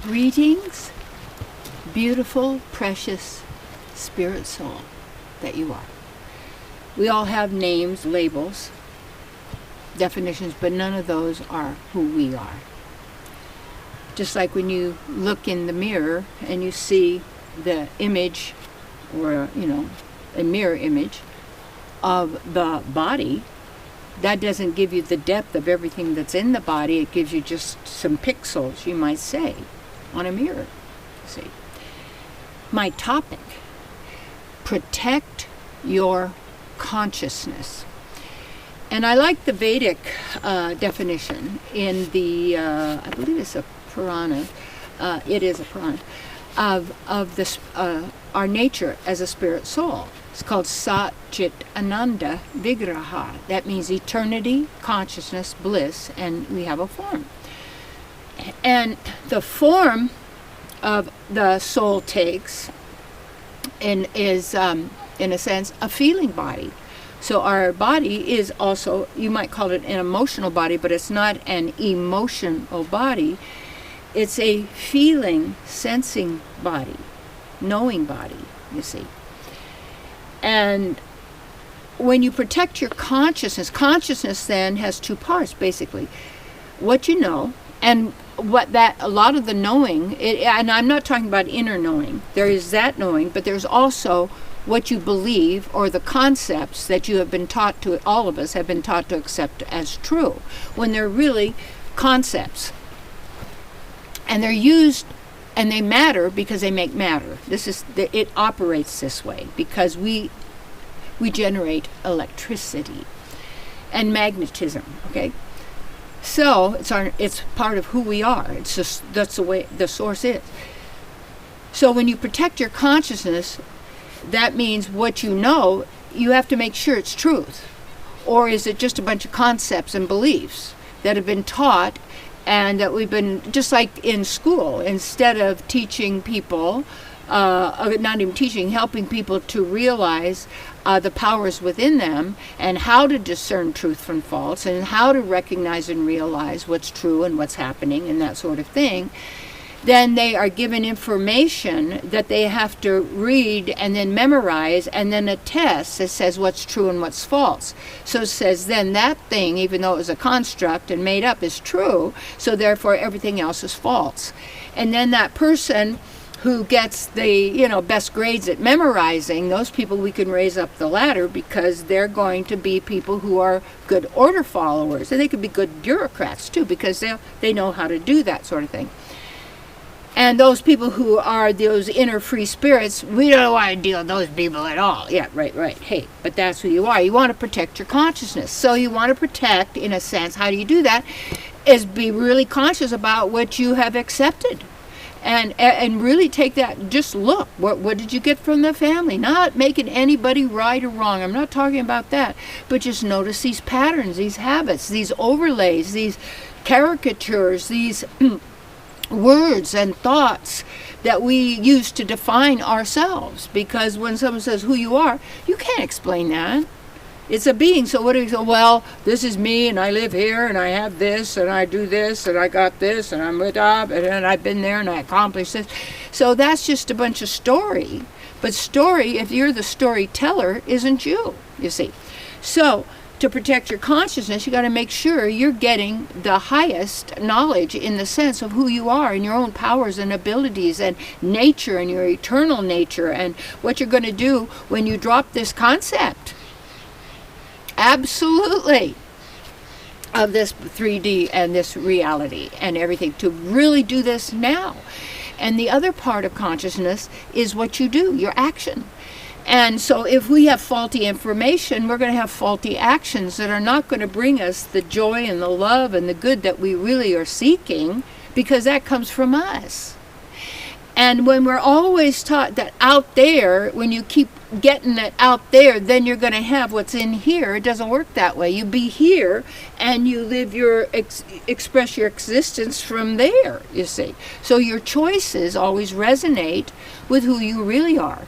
Greetings, beautiful, precious spirit soul that you are. We all have names, labels, definitions, but none of those are who we are. Just like when you look in the mirror and you see the image, or, a mirror image of the body, that doesn't give you the depth of everything that's in the body. It gives you just some pixels, you might say, on a mirror. See, my topic: protect your consciousness. And I like the Vedic definition in the, I believe it's a Purana. It is a Purana of this our nature as a spirit soul. It's called Sat Chit Ananda Vigraha. That means eternity, consciousness, bliss, and we have a form. And the form of the soul takes is, in a sense, a feeling body. So our body is also, you might call it an emotional body, but it's not an emotional body. It's a feeling, sensing body, knowing body, you see. And when you protect your consciousness then has two parts, basically. What you know, and what that, a lot of the knowing, and I'm not talking about inner knowing. There is that knowing, but there's also what you believe, or the concepts that you have been taught to, all of us have been taught to accept as true, when they're really concepts. And they're used, and they matter because they make matter. It operates this way because we generate electricity and magnetism. Okay, so it's part of who we are. It's just, that's the way the source is. So when you protect your consciousness, that means what you know, you have to make sure it's truth, or is it just a bunch of concepts and beliefs that have been taught? And that we've been, just like in school, instead of teaching people, not even teaching, helping people to realize the powers within them and how to discern truth from false and how to recognize and realize what's true and what's happening and that sort of thing, then they are given information that they have to read and then memorize, and then a test that says what's true and what's false. So it says then that thing, even though it was a construct and made up, is true, so therefore everything else is false. And then that person who gets the best grades at memorizing, those people we can raise up the ladder, because they're going to be people who are good order followers. And they could be good bureaucrats too, because they know how to do that sort of thing. And those people who are those inner free spirits, we don't want to deal with those people at all. Yeah, right. Hey, but that's who you are. You want to protect your consciousness. So you want to protect, in a sense, how do you do that? Is be really conscious about what you have accepted. And really take that, just look, what did you get from the family? Not making anybody right or wrong. I'm not talking about that. But just notice these patterns, these habits, these overlays, these caricatures, these words and thoughts that we use to define ourselves. Because when someone says who you are, you can't explain that. It's a being. So what do you say? Well, this is me, and I live here, and I have this, and I do this, and I got this, and I'm with up, and I've been there, and I accomplished this. So that's just a bunch of story. But story, if you're the storyteller, isn't you see. So to protect your consciousness, you got to make sure you're getting the highest knowledge in the sense of who you are and your own powers and abilities and nature and your eternal nature and what you're going to do when you drop this concept. Absolutely. Of this 3D and this reality and everything, to really do this now. And the other part of consciousness is what you do, your action. And so if we have faulty information, we're going to have faulty actions that are not going to bring us the joy and the love and the good that we really are seeking, because that comes from us. And when we're always taught that out there, when you keep getting it out there, then you're going to have what's in here. It doesn't work that way. You be here and you live your, express your existence from there, you see. So your choices always resonate with who you really are.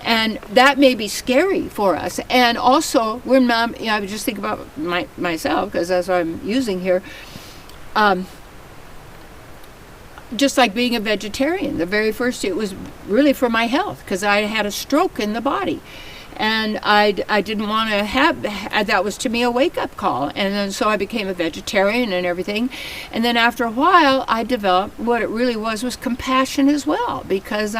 And that may be scary for us. And also, when I would just think about myself, because that's what I'm using here. just like being a vegetarian. The very first, it was really for my health because I had a stroke in the body. And I didn't want to have, that was to me a wake-up call. And then so I became a vegetarian and everything. And then after a while, I developed what it really was compassion as well. Because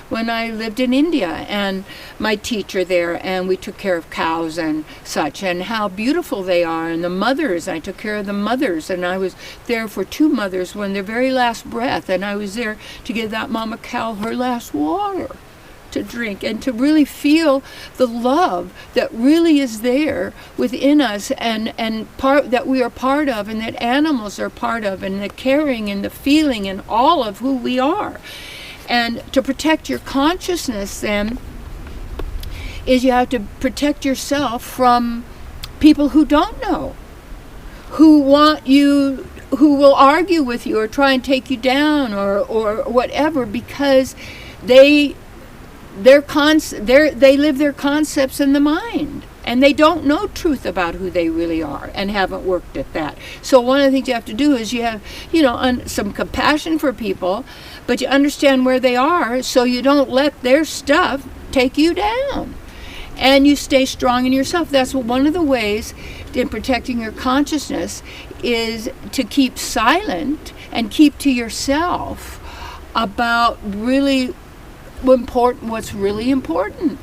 when I lived in India and my teacher there, and we took care of cows and such, and how beautiful they are, and the mothers, I took care of the mothers, and I was there for 2 mothers when their very last breath, and I was there to give that mama cow her last water to drink, and to really feel the love that really is there within us, and part that we are part of, and that animals are part of, and the caring and the feeling and all of who we are. And to protect your consciousness then is you have to protect yourself from people who don't know, who want you, who will argue with you or try and take you down or whatever, because they live their concepts in the mind, and they don't know truth about who they really are and haven't worked at that. So one of the things you have to do is you have, some compassion for people, but you understand where they are so you don't let their stuff take you down. And you stay strong in yourself. That's one of the ways in protecting your consciousness is to keep silent and keep to yourself about what's really important,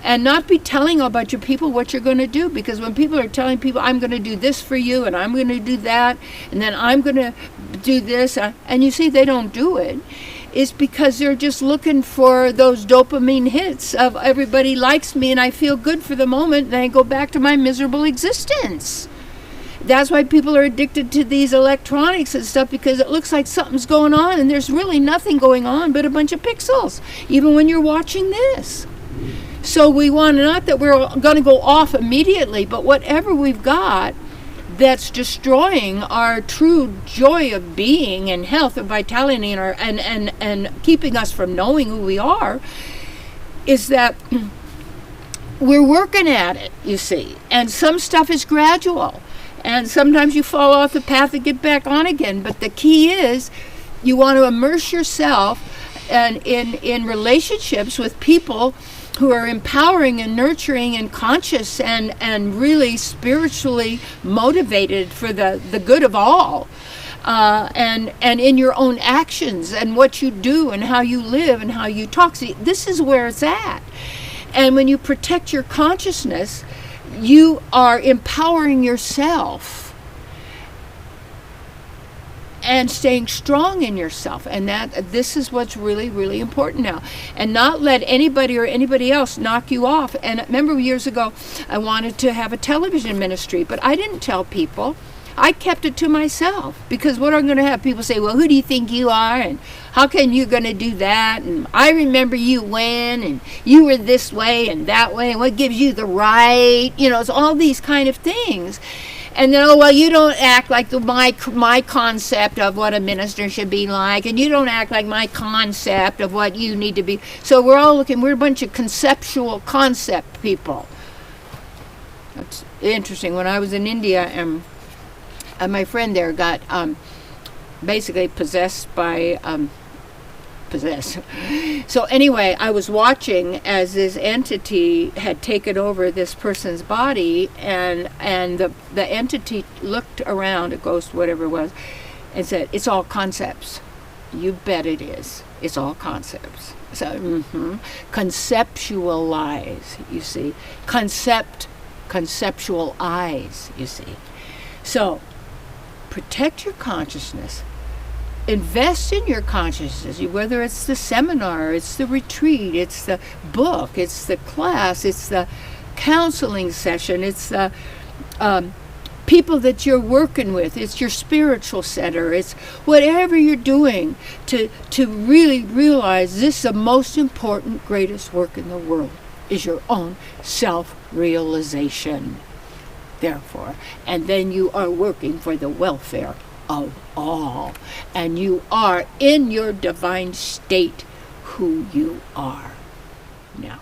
and not be telling a bunch of people what you're going to do, because when people are telling people, I'm going to do this for you, and I'm going to do that, and then I'm going to do this, and you see they don't do it, is because they're just looking for those dopamine hits of everybody likes me and I feel good for the moment, and I go back to my miserable existence. That's why people are addicted to these electronics and stuff, because it looks like something's going on and there's really nothing going on but a bunch of pixels, even when you're watching this. So we want, not that we're going to go off immediately, but whatever we've got that's destroying our true joy of being and health and vitality and keeping us from knowing who we are, is that we're working at it, you see. And some stuff is gradual. And sometimes you fall off the path and get back on again. But the key is you want to immerse yourself in relationships with people who are empowering and nurturing and conscious and really spiritually motivated for the good of all. And in your own actions and what you do and how you live and how you talk. See, this is where it's at. And when you protect your consciousness, you are empowering yourself and staying strong in yourself, and this is what's really, really important now. And not let anybody or anybody else knock you off. And remember, years ago I wanted to have a television ministry, but I didn't tell people. I kept it to myself, because what I'm going to have people say, well, who do you think you are, and how can you going to do that, and I remember you when, and you were this way and that way, and what gives you the right, it's all these kind of things. And then, oh, well, you don't act like my concept of what a minister should be like, and you don't act like my concept of what you need to be. So we're a bunch of conceptual concept people. That's interesting. When I was in India, and my friend there got basically possessed by So anyway, I was watching as this entity had taken over this person's body, and the entity looked around, a ghost, whatever it was, and said, "It's all concepts." You bet it is. It's all concepts. So conceptualize, you see. Conceptualize, you see. So protect your consciousness. Invest in your consciousness, whether it's the seminar, it's the retreat, it's the book, it's the class, it's the counseling session, it's the people that you're working with, it's your spiritual center, it's whatever you're doing to really realize this is the most important, greatest work in the world, is your own self-realization. Therefore, and then you are working for the welfare of all, and you are in your divine state who you are now.